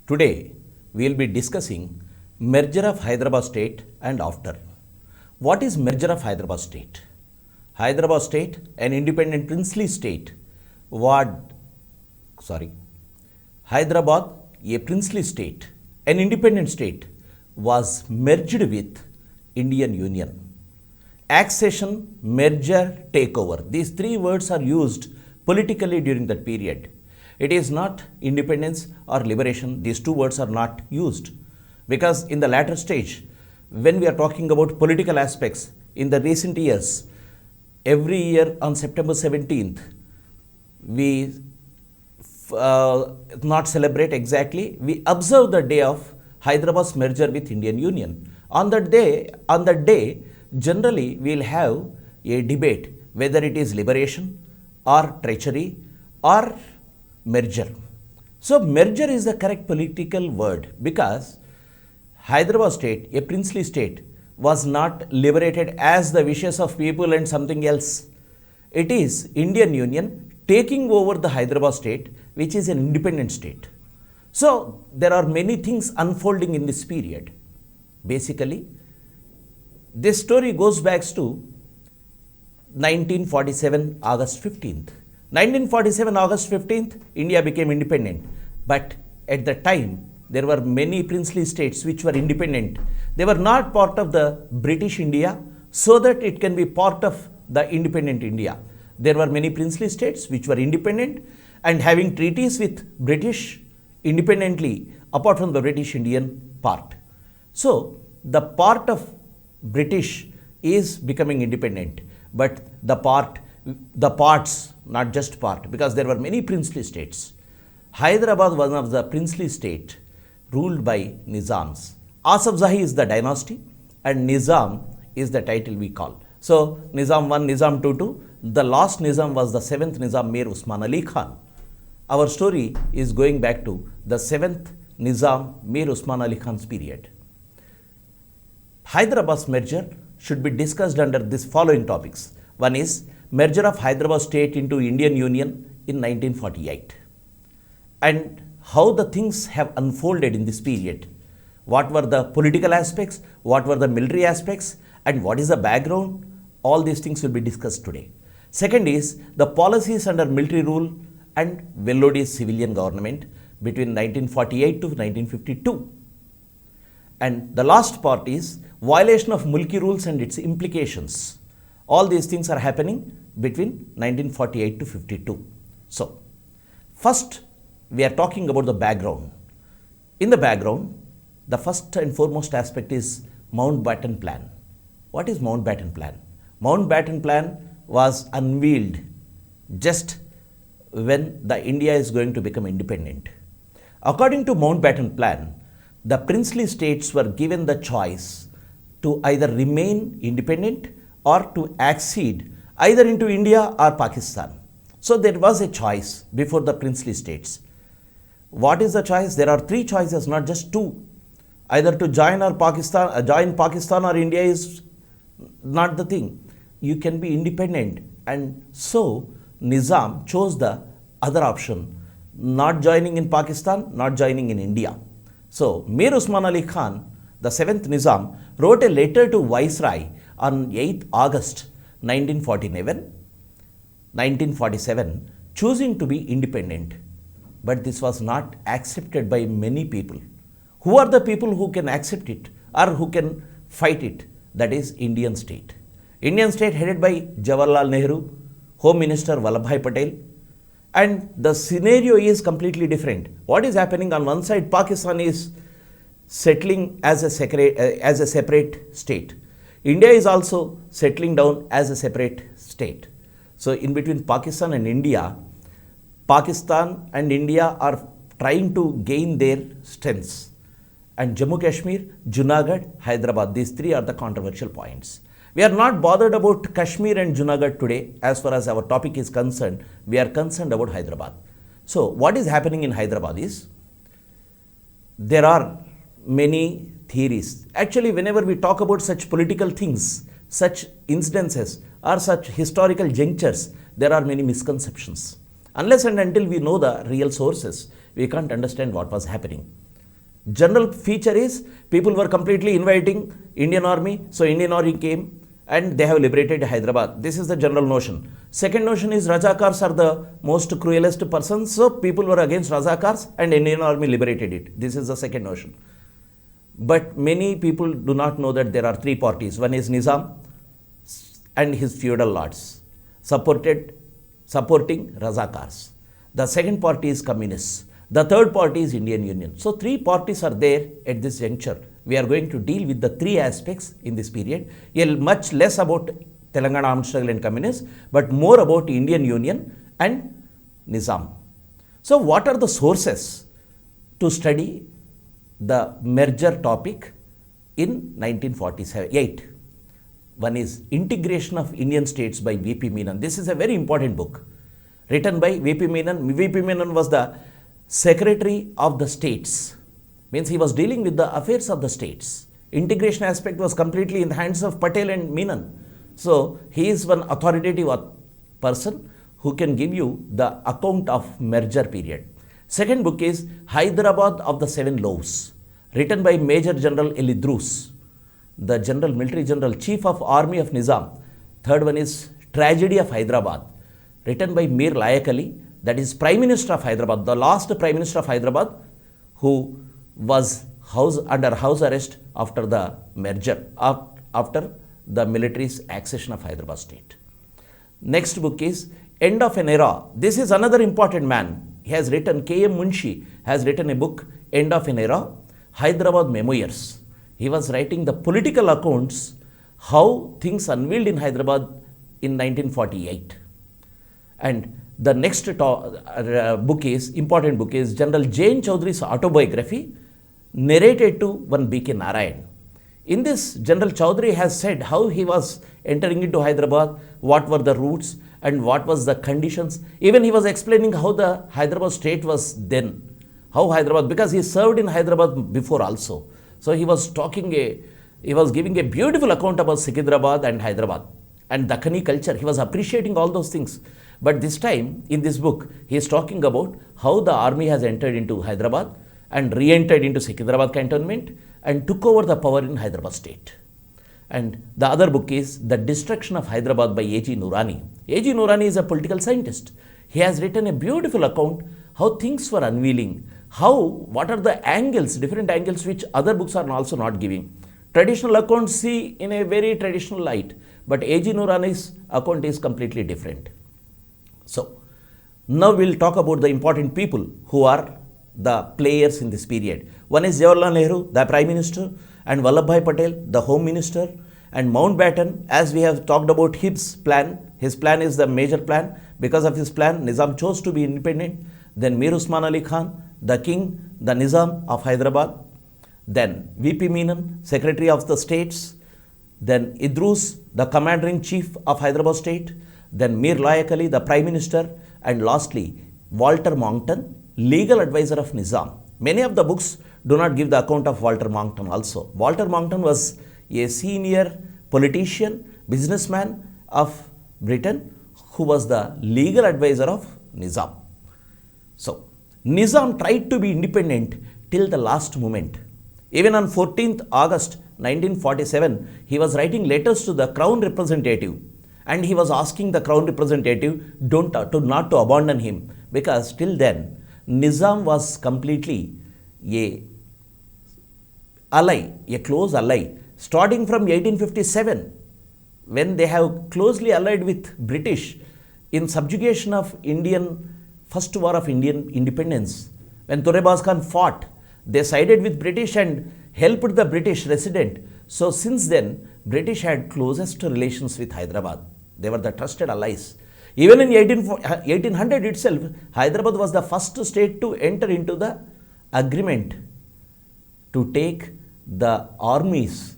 Today, we will be discussing merger of Hyderabad state and after. What is merger of Hyderabad state? Hyderabad state, an independent princely state, Hyderabad, a princely state, an independent state, was merged with Indian Union. Accession, merger, takeover. These three words are used politically during that period. It is not independence or liberation. These two words are not used. Because in the latter stage, when we are talking about political aspects, in the recent years, every year on September 17th, we not celebrate exactly, we observe the day of Hyderabad's merger with Indian Union. On that day, generally we will have a debate whether it is liberation or treachery or merger. So merger is the correct political word because Hyderabad state, a princely state, was not liberated as the wishes of people and something else. It is Indian Union taking over the Hyderabad state, which is an independent state. So there are many things unfolding in this period. Basically, this story goes back to 1947 August 15th. 1947 August 15th, India became independent. But at the time, there were many princely states which were independent. They were not part of the British India so that it can be part of the independent India. There were many princely states which were independent and having treaties with British independently apart from the British Indian part. So the part of British is becoming independent, but the parts, not just part, because there were many princely states. Hyderabad was one of the princely state ruled by Nizams. Asaf Zahi is the dynasty and Nizam is the title we call. So Nizam 1, Nizam 2. The last Nizam was the 7th Nizam, Mir Usman Ali Khan. Our story is going back to the 7th Nizam, Mir Usman Ali Khan's period. Hyderabad's merger should be discussed under these following topics. One is merger of Hyderabad state into Indian Union in 1948 and how the things have unfolded in this period. What were the political aspects, what were the military aspects, and what is the background? All these things will be discussed today. Second is the policies under military rule and Vellody's civilian government between 1948 to 1952. And the last part is violation of Mulki rules and its implications. All these things are happening between 1948 to 52. So, first we are talking about the background. In the background, the first and foremost aspect is Mountbatten Plan. What is Mountbatten Plan? Mountbatten Plan was unveiled just when the India is going to become independent. According to Mountbatten Plan, the princely states were given the choice to either remain independent or to accede either into India or Pakistan. So there was a choice before the princely states. What is the choice? There are three choices, not just two. Either to join Pakistan or India is not the thing. You can be independent, and so Nizam chose the other option, not joining in Pakistan, not joining in India. So Mir Usman Ali Khan, the 7th Nizam, wrote a letter to Viceroy on 8th August 1947, choosing to be independent. But this was not accepted by many people. Who are the people who can accept it or who can fight it? That is Indian state. Indian state headed by Jawaharlal Nehru, Home Minister Vallabhbhai Patel, and the scenario is completely different. What is happening on one side? Pakistan is settling as a separate state. India is also settling down as a separate state. So in between Pakistan and India are trying to gain their strengths. And Jammu Kashmir, Junagadh, Hyderabad, these three are the controversial points. We are not bothered about Kashmir and Junagadh today. As far as our topic is concerned, we are concerned about Hyderabad. So what is happening in Hyderabad is, there are many theories. Actually, whenever we talk about such political things, such incidences or such historical junctures, there are many misconceptions. Unless and until we know the real sources, we can't understand what was happening. General feature is people were completely inviting Indian army, so Indian army came and they have liberated Hyderabad. This is the general notion. Second notion is Rajakars are the most cruelest persons, so people were against Rajakars and Indian army liberated it. This is the second notion. But many people do not know that there are three parties. One is Nizam and his feudal lords supporting Razakars. The second party is communists. The third party is Indian Union. So three parties are there at this juncture. We are going to deal with the three aspects in this period. Much less about Telangana armed struggle and communists, but more about Indian Union and Nizam. So what are the sources to study the merger topic in 1948? One is Integration of Indian States by V.P. Menon. This is a very important book written by V.P. Menon. V.P. Menon was the Secretary of the States. Means he was dealing with the affairs of the states. Integration aspect was completely in the hands of Patel and Menon. So he is one authoritative person who can give you the account of merger period. Second book is Hyderabad of the Seven Loaves, written by Major General Elidrus, the General Military General Chief of Army of Nizam. Third one is Tragedy of Hyderabad, written by Mir Layak Ali, that is Prime Minister of Hyderabad, the last Prime Minister of Hyderabad who was under house arrest after the merger, after the military's accession of Hyderabad state. Next book is End of an Era. This is another important man. He has written, K.M. Munshi has written a book, End of an Era, Hyderabad Memoirs. He was writing the political accounts, how things unveiled in Hyderabad in 1948. And the next important book is General Jain Chaudhary's autobiography, narrated to one B.K. Narayan. In this, General Chaudhary has said how he was entering into Hyderabad, what were the routes and what was the conditions. Even he was explaining how the Hyderabad state was then, how Hyderabad, because he served in Hyderabad before also. So he was giving a beautiful account about Sikidrabad and Hyderabad and Dakhani culture. He was appreciating all those things. But this time, in this book, he is talking about how the army has entered into Hyderabad and re-entered into Sikidrabad cantonment and took over the power in Hyderabad state. And the other book is The Destruction of Hyderabad by A.G. Noorani. A.G. Noorani is a political scientist. He has written a beautiful account how things were unveiling, what are the angles, different angles which other books are also not giving. Traditional accounts see in a very traditional light, but A.G. Noorani's account is completely different. So, now we will talk about the important people who are the players in this period. One is Jawaharlal Nehru, the Prime Minister, and Vallabhbhai Patel, the Home Minister, and Mountbatten, as we have talked about his plan. His plan is the major plan. Because of his plan, Nizam chose to be independent. Then Mir Usman Ali Khan, the King, the Nizam of Hyderabad. Then V.P. Menon, Secretary of the States. Then Idrus, the Commander-in-Chief of Hyderabad State. Then Mir Layak Ali, the Prime Minister. And lastly, Walter Monckton, legal advisor of Nizam. Many of the books do not give the account of Walter Monckton also. Walter Monckton was a senior politician, businessman of Britain who was the legal advisor of Nizam. So, Nizam tried to be independent till the last moment. Even on 14th August 1947, he was writing letters to the Crown representative and he was asking the Crown representative not to abandon him, because till then Nizam was completely a close ally. Starting from 1857, when they have closely allied with British in subjugation of first war of Indian independence. When Turebaz Khan fought, they sided with British and helped the British resident. So since then, British had closest relations with Hyderabad. They were the trusted allies. Even in 1800 itself, Hyderabad was the first state to enter into the agreement to take the armies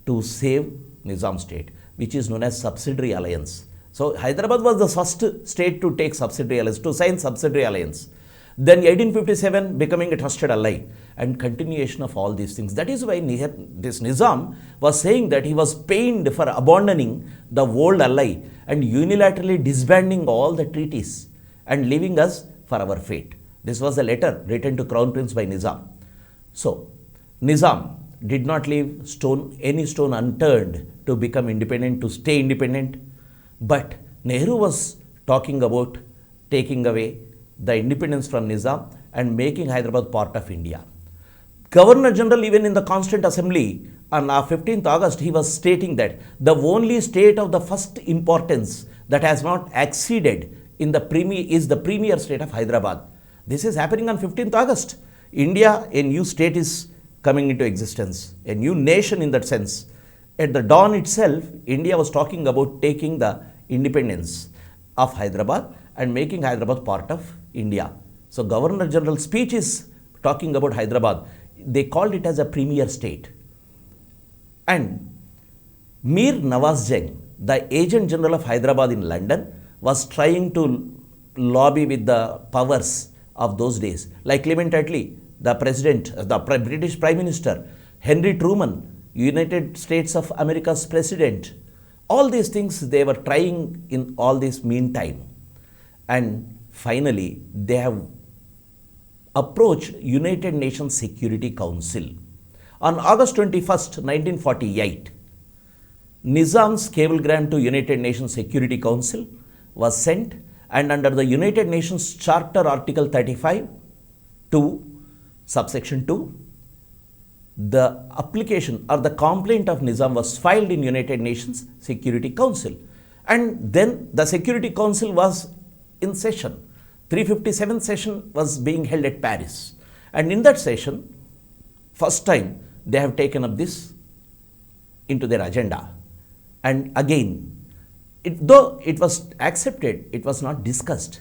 to save Nizam state, which is known as subsidiary alliance. So Hyderabad was the first state to take subsidiary alliance, to sign subsidiary alliance. Then 1857 becoming a trusted ally and continuation of all these things. That is why this Nizam was saying that he was pained for abandoning the old ally and unilaterally disbanding all the treaties and leaving us for our fate. This was a letter written to Crown Prince by Nizam. So, Nizam did not leave any stone unturned to become independent, to stay independent, but Nehru was talking about taking away the independence from Nizam and making Hyderabad part of India. Governor General, even in the Constituent Assembly, on 15th August, he was stating that the only state of the first importance that has not acceded in the is the premier state of Hyderabad. This is happening on 15th August. India, a new state is coming into existence, a new nation in that sense. At the dawn itself, India was talking about taking the independence of Hyderabad and making Hyderabad part of India. So Governor General's speech is talking about Hyderabad. They called it as a premier state. And Mir Nawaz Jang, the Agent General of Hyderabad in London, was trying to lobby with the powers of those days, like Clement Attlee, the President, the British Prime Minister, Henry Truman, United States of America's President. All these things they were trying in all this meantime. And finally, they have approached United Nations Security Council. On August 21st, 1948, Nizam's cablegram to United Nations Security Council was sent, and under the United Nations Charter Article 35 to subsection 2, the application or the complaint of Nizam was filed in United Nations Security Council. And then the Security Council was in session. 357th session was being held at Paris. And in that session, first time they have taken up this into their agenda. And again, though it was accepted, it was not discussed.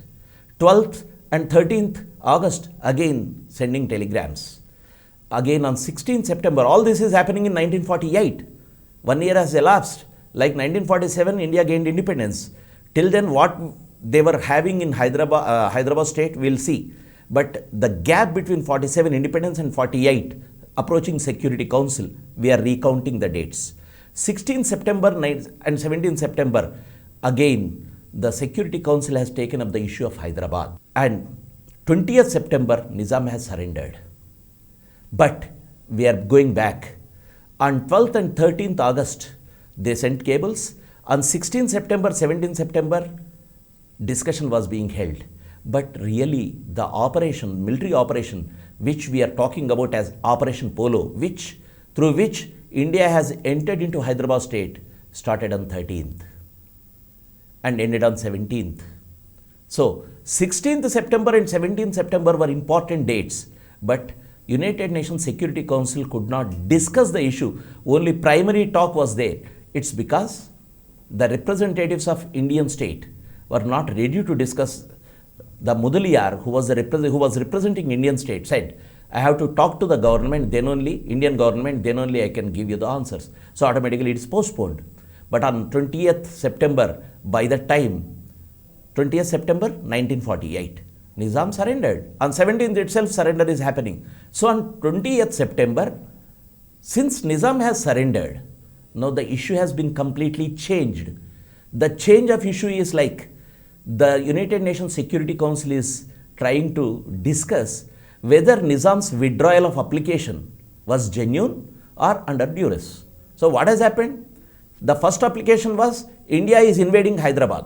12th and 13th August, again sending telegrams. Again on 16th September, all this is happening in 1948. 1 year has elapsed. Like 1947, India gained independence. Till then, what they were having in Hyderabad state, we'll see. But the gap between 47 independence and 48 approaching Security Council, we are recounting the dates. 16th September and 17th September, again, the Security Council has taken up the issue of Hyderabad. And 20th September, Nizam has surrendered. But we are going back. On 12th and 13th August, they sent cables. On 16th September, 17th September, discussion was being held. But really, the operation, military operation, which we are talking about as Operation Polo, through which India has entered into Hyderabad state, started on 13th and ended on 17th. So, 16th September and 17th September were important dates, but United Nations Security Council could not discuss the issue. Only primary talk was there. It's because the representatives of Indian state were not ready to discuss. The Mudaliar, who was representing Indian state, said, I have to talk to the government, then only, Indian government, then only I can give you the answers. So automatically it is postponed. But on 20th September, by that time, 20th September 1948, Nizam surrendered. On 17th itself, surrender is happening. So on 20th September, since Nizam has surrendered, now the issue has been completely changed. The change of issue is like the United Nations Security Council is trying to discuss whether Nizam's withdrawal of application was genuine or under duress. So what has happened? The first application was, India is invading Hyderabad.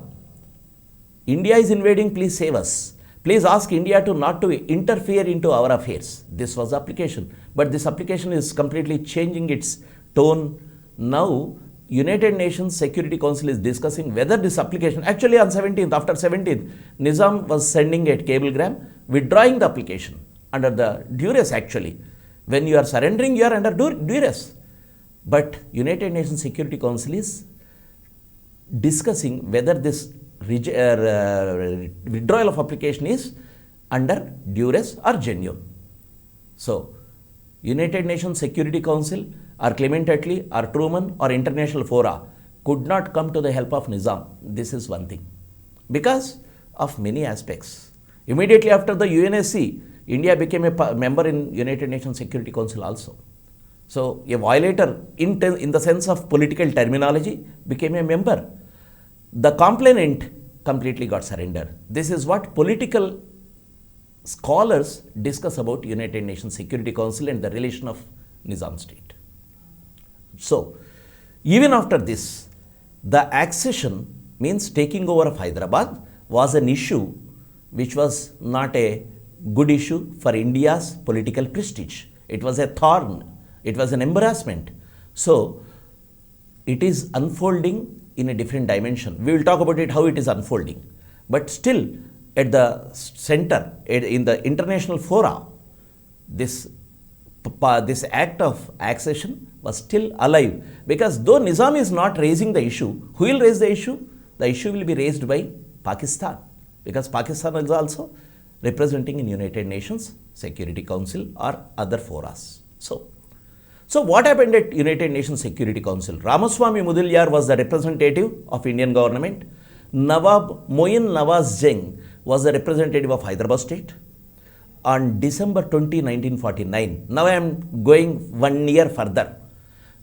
India is invading, please save us. Please ask India to not to interfere into our affairs. This was the application. But this application is completely changing its tone. Now, United Nations Security Council is discussing whether this application, actually on 17th, after 17th, Nizam was sending a cablegram, withdrawing the application under the duress actually. When you are surrendering, you are under duress. But United Nations Security Council is discussing whether this withdrawal of application is under duress or genuine. So, United Nations Security Council or Clement Attlee or Truman or international fora could not come to the help of Nizam. This is one thing. Because of many aspects. Immediately after the UNSC, India became a member in United Nations Security Council also. So, a violator in the sense of political terminology became a member. The complainant completely got surrendered. This is what political scholars discuss about United Nations Security Council and the relation of Nizam state. So, even after this, the accession means taking over of Hyderabad was an issue which was not a good issue for India's political prestige. It was a thorn, it was an embarrassment. So, it is unfolding in a different dimension. We will talk about it, how it is unfolding. But still, at the center, in the international fora, this act of accession was still alive, because though Nizam is not raising the issue, who will raise the issue? The issue will be raised by Pakistan, because Pakistan is also representing in United Nations Security Council or other forums. So what happened at United Nations Security Council? Ramaswamy Mudaliar was the representative of Indian government. Nawab Moin Nawaz Jung was the representative of Hyderabad state. On December 20, 1949, now I am going 1 year further.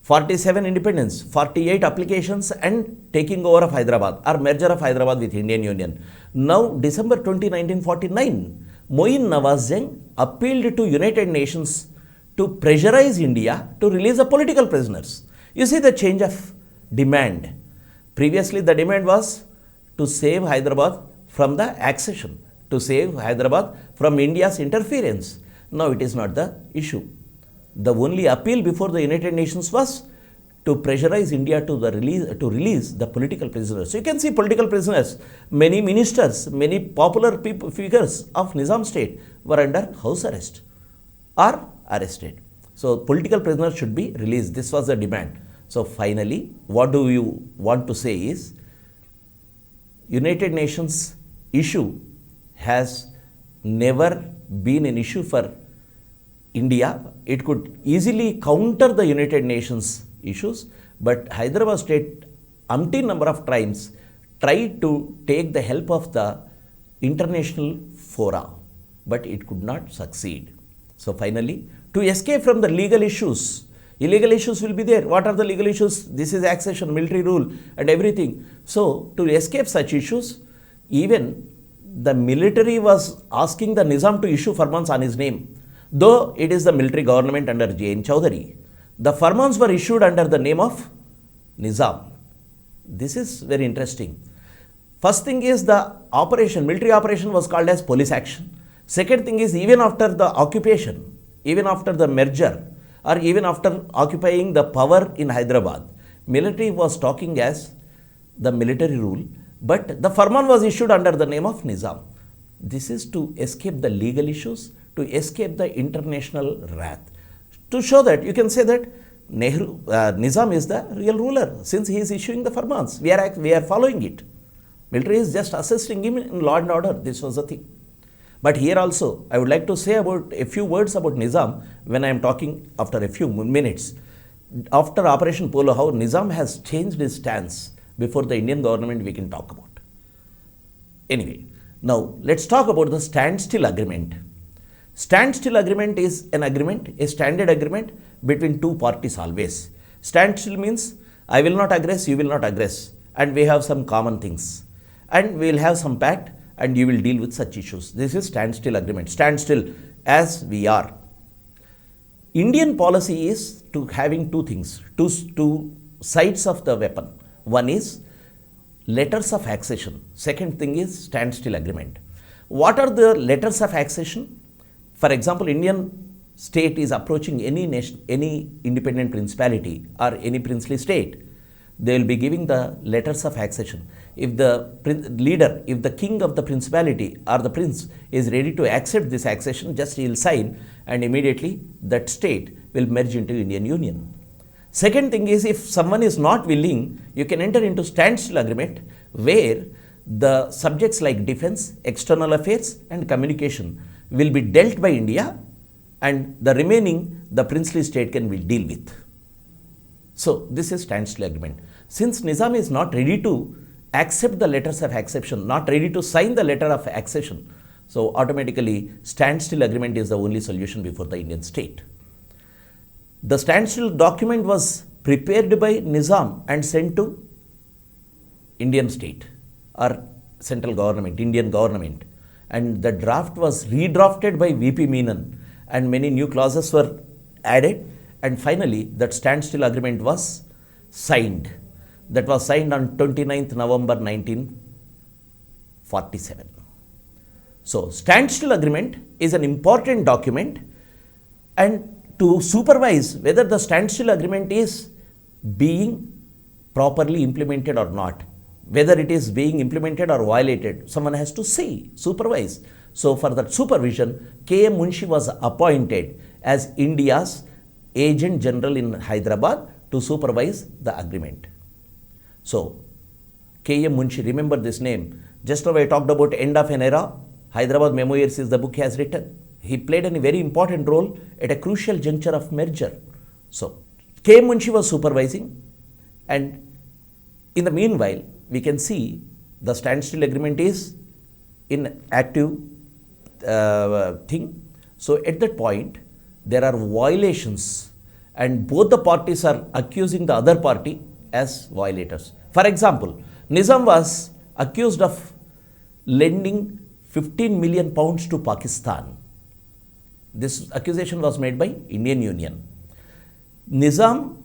47 independence, 48 applications and taking over of Hyderabad or merger of Hyderabad with Indian Union. Now December 20, 1949, Moin Nawaz Jung appealed to United Nations to pressurize India to release the political prisoners. You see the change of demand. Previously the demand was to save Hyderabad from the accession, to save Hyderabad from India's interference. Now it is not the issue. The only appeal before the United Nations was to pressurize India to release the political prisoners. So you can see political prisoners, many ministers, many popular figures of Nizam state were under house arrest or arrested. So political prisoners should be released. This was the demand. So finally, what do you want to say is, United Nations issue has never been an issue for India. It could easily counter the United Nations issues, but Hyderabad state umpteen number of times tried to take the help of the international fora, but it could not succeed. So finally, to escape from the legal issues, illegal issues will be there. What are the legal issues? This is accession, military rule and everything. So to escape such issues, even the military was asking the Nizam to issue farmans on his name. Though it is the military government under J.N. Chowdhury, the farmans were issued under the name of Nizam. This is very interesting. First thing is the operation, military operation was called as police action. Second thing is, even after the occupation, even after the merger, or even after occupying the power in Hyderabad, military was talking as the military rule, but the farman was issued under the name of Nizam. This is to escape the legal issues, to escape the international wrath. To show that, you can say that Nizam is the real ruler, since he is issuing the farmans. We are following it. Military is just assisting him in law and order. This was the thing. But here also, I would like to say about a few words about Nizam when I am talking after a few minutes. After Operation Polo, how Nizam has changed his stance before the Indian government, we can talk about. Anyway, now let's talk about the Standstill Agreement. Standstill Agreement is an agreement, a standard agreement between two parties always. Standstill means I will not aggress, you will not aggress, and we have some common things. And we will have some pact, and you will deal with such issues. This is Standstill Agreement. Standstill as we are. Indian policy is to having two things, two sides of the weapon. One is letters of accession. Second thing is Standstill Agreement. What are the letters of accession? For example, Indian state is approaching any nation, any independent principality or any princely state. They will be giving the letters of accession. If the leader, if the king of the principality or the prince is ready to accept this accession, just he will sign, and immediately that state will merge into Indian Union. Second thing is, if someone is not willing, you can enter into Standstill Agreement, where the subjects like defense, external affairs and communication will be dealt by India, and the remaining the princely state can will deal with. So this is Standstill Agreement. Since Nizam is not ready to accept the letters of accession, not ready to sign the letter of accession, so automatically Standstill Agreement is the only solution before the Indian state. The standstill document was prepared by Nizam and sent to Indian state or central government, Indian government, and the draft was redrafted by VP Menon, and many new clauses were added, and finally that standstill agreement was signed. That was signed on 29th November 1947. So standstill agreement is an important document, and to supervise whether the standstill agreement is being properly implemented or not, whether it is being implemented or violated, someone has to see, supervise. So for that supervision, K.M. Munshi was appointed as India's Agent General in Hyderabad to supervise the agreement. So K.M. Munshi, remember this name. Just now I talked about end of an era. Hyderabad Memoirs is the book he has written. He played a very important role at a crucial juncture of merger. So K.M. Munshi was supervising, and in the meanwhile, we can see the standstill agreement is in active thing. So at that point, there are violations, and both the parties are accusing the other party as violators. For example, Nizam was accused of lending 15 million pounds to Pakistan. This accusation was made by Indian Union. Nizam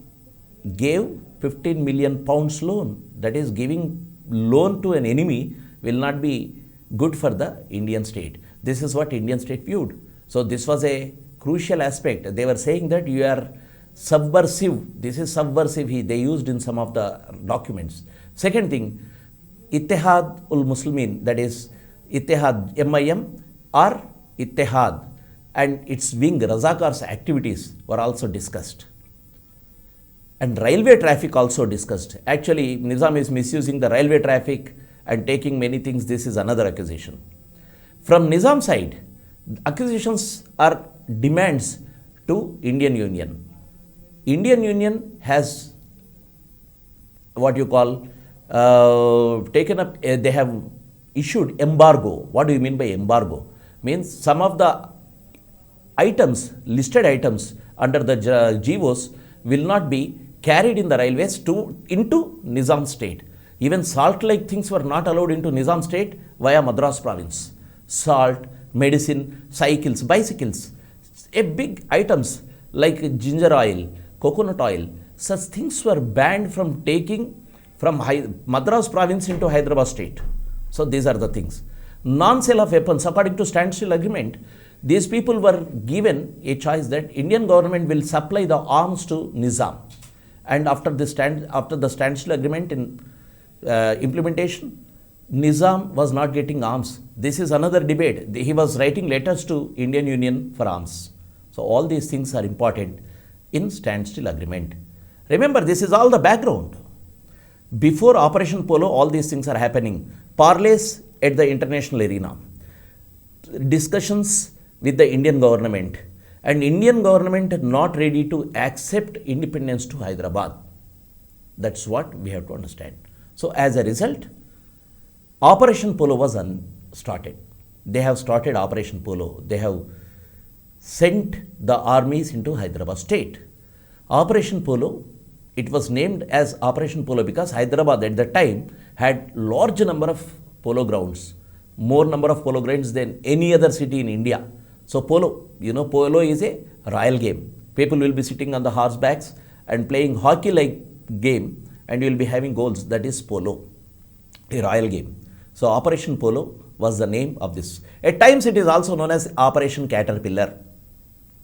gave 15 million pounds loan. That is, giving loan to an enemy will not be good for the Indian state. This is what Indian state viewed. So this was a crucial aspect. They were saying that you are subversive. This is subversive. They used in some of the documents. Second thing, Ittihad ul Muslimin, that is Ittihad MIM or Ittihad, and its wing Razakar's activities were also discussed. And railway traffic also discussed. Actually, Nizam is misusing the railway traffic and taking many things. This is another accusation. From Nizam side, accusations are demands to Indian Union. Indian Union has what you call taken up, they have issued embargo. What do you mean by embargo? Means some of the items, listed items under the GOs will not be carried in the railways into Nizam state. Even salt-like things were not allowed into Nizam state via Madras province. Salt, medicine, cycles, bicycles, a big items like ginger oil, coconut oil, such things were banned from taking from Madras province into Hyderabad state. So these are the things. Non-sale of weapons, according to standstill agreement, these people were given a choice that Indian government will supply the arms to Nizam. And after the standstill agreement in implementation, Nizam was not getting arms. This is another debate. He was writing letters to Indian Union for arms. So all these things are important in standstill agreement. Remember, this is all the background. Before Operation Polo, all these things are happening. Parleys at the international arena, discussions with the Indian government, and Indian government not ready to accept independence to Hyderabad. That's what we have to understand. So as a result, Operation Polo was started. They have started Operation Polo. They have sent the armies into Hyderabad state. Operation Polo, it was named as Operation Polo because Hyderabad at that time had large number of polo grounds, more number of polo grounds than any other city in India. So polo, polo is a royal game. People will be sitting on the horsebacks and playing hockey-like game, and you will be having goals. That is polo, a royal game. So Operation Polo was the name of this. At times it is also known as Operation Caterpillar.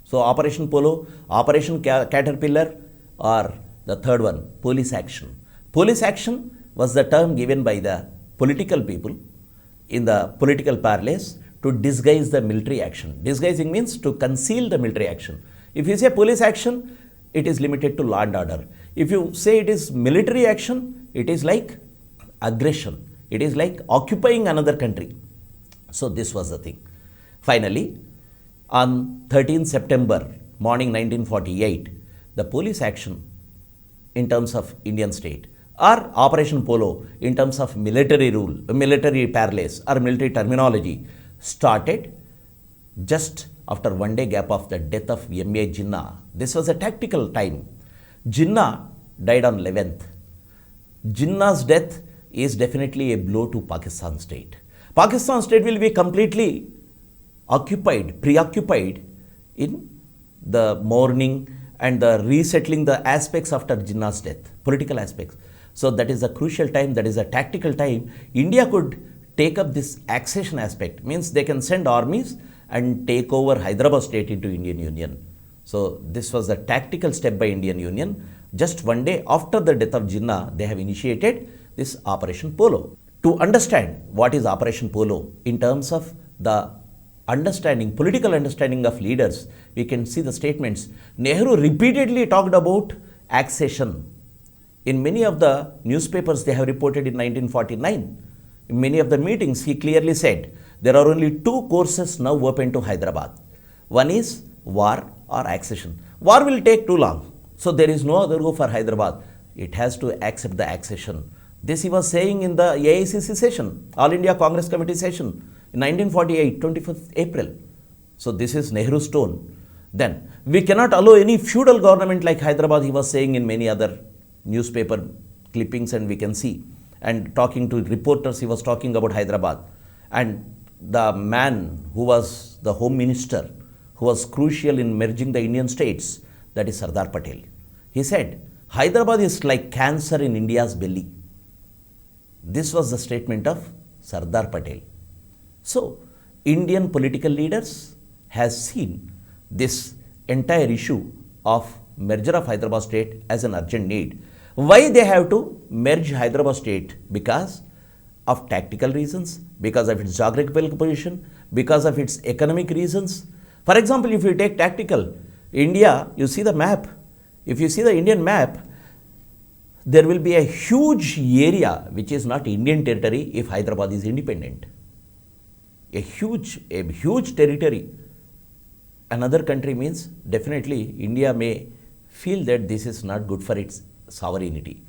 So Operation Polo, Operation Caterpillar, or the third one, police action. Police action was the term given by the political people in the political parlance to disguise the military action. Disguising means to conceal the military action. If you say police action, it is limited to law and order. If you say it is military action, it is like aggression. It is like occupying another country. So this was the thing. Finally, on 13th September morning 1948, the police action in terms of Indian state, or Operation Polo in terms of military rule, military parlance or military terminology, started just after one day gap of the death of M.A. Jinnah. This was a tactical time. Jinnah died on 11th. Jinnah's death is definitely a blow to Pakistan state. Pakistan state will be completely preoccupied in the mourning and the resettling the aspects after Jinnah's death, political aspects. So that is a crucial time, that is a tactical time. India could take up this accession aspect, means they can send armies and take over Hyderabad state into Indian Union. So this was the tactical step by Indian Union. Just one day after the death of Jinnah, they have initiated this Operation Polo. To understand what is Operation Polo in terms of the political understanding of leaders, we can see the statements. Nehru repeatedly talked about accession. In many of the newspapers they have reported in 1949, in many of the meetings he clearly said, there are only two courses now open to Hyderabad. One is war or accession. War will take too long, so there is no other go for Hyderabad. It has to accept the accession. This he was saying in the AICC session, All India Congress Committee session in 1948, 25th April. So this is Nehru's tone. Then, we cannot allow any feudal government like Hyderabad, he was saying in many other newspaper clippings, and we can see. And talking to reporters, he was talking about Hyderabad. And the man who was the Home Minister, who was crucial in merging the Indian states, that is Sardar Patel. He said, Hyderabad is like cancer in India's belly. This was the statement of Sardar Patel. So, Indian political leaders has seen this entire issue of merger of Hyderabad state as an urgent need. Why they have to merge Hyderabad state? Because of tactical reasons, because of its geographical position, because of its economic reasons. For example, if you take tactical, India, you see the map. If you see the Indian map, there will be a huge area which is not Indian territory if Hyderabad is independent. A huge territory. Another country means definitely India may feel that this is not good for its sovereignty.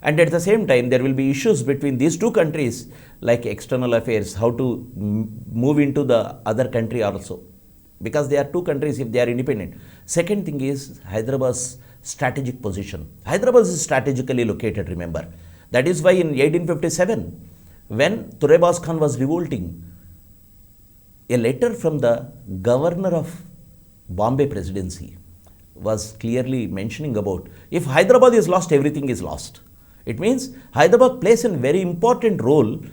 And at the same time, there will be issues between these two countries like external affairs, how to move into the other country also. Because they are two countries if they are independent. Second thing is Hyderabad's strategic position. Hyderabad is strategically located, remember. That is why in 1857, when Turebas Khan was revolting, a letter from the governor of Bombay Presidency was clearly mentioning about, if Hyderabad is lost, everything is lost. It means Hyderabad plays a very important role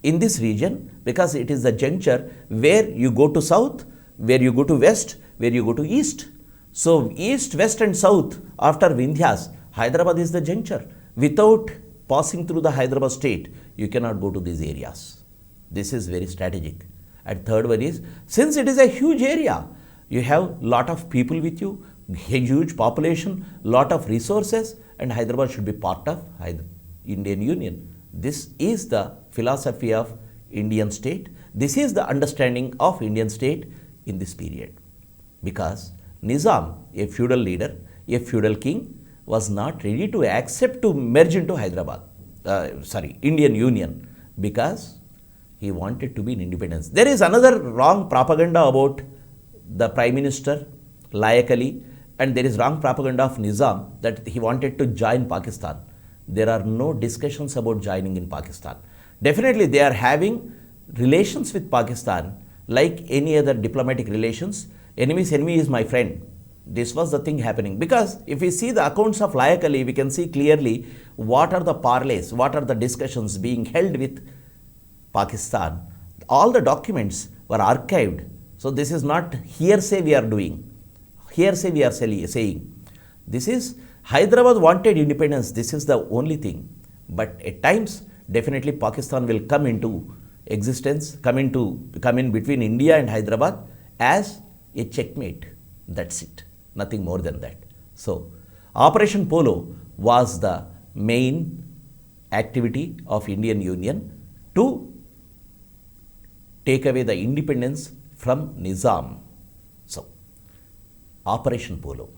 in this region because it is the juncture where you go to south, where you go to west, where you go to east. So east, west and south after Vindhyas, Hyderabad is the juncture. Without passing through the Hyderabad state, you cannot go to these areas. This is very strategic. And third one is, since it is a huge area, you have lot of people with you, a huge population, lot of resources, and Hyderabad should be part of Indian Union. This is the philosophy of Indian state. This is the understanding of Indian state in this period. Because Nizam, a feudal leader, a feudal king, was not ready to accept to merge into Indian Union, because he wanted to be in independence. There is another wrong propaganda about the Prime Minister, Layak Ali, and there is wrong propaganda of Nizam that he wanted to join Pakistan. There are no discussions about joining in Pakistan. Definitely they are having relations with Pakistan like any other diplomatic relations. Enemy's enemy is my friend. This was the thing happening. Because if we see the accounts of Layak Ali, we can see clearly what are the parleys, what are the discussions being held with Pakistan. All the documents were archived. So this is not hearsay we are doing. Hearsay we are saying. This is Hyderabad wanted independence. This is the only thing. But at times, definitely Pakistan will come into existence, come in between India and Hyderabad as a checkmate. That's it. Nothing more than that. So, Operation Polo was the main activity of Indian Union to take away the independence from Nizam. So, Operation Polo.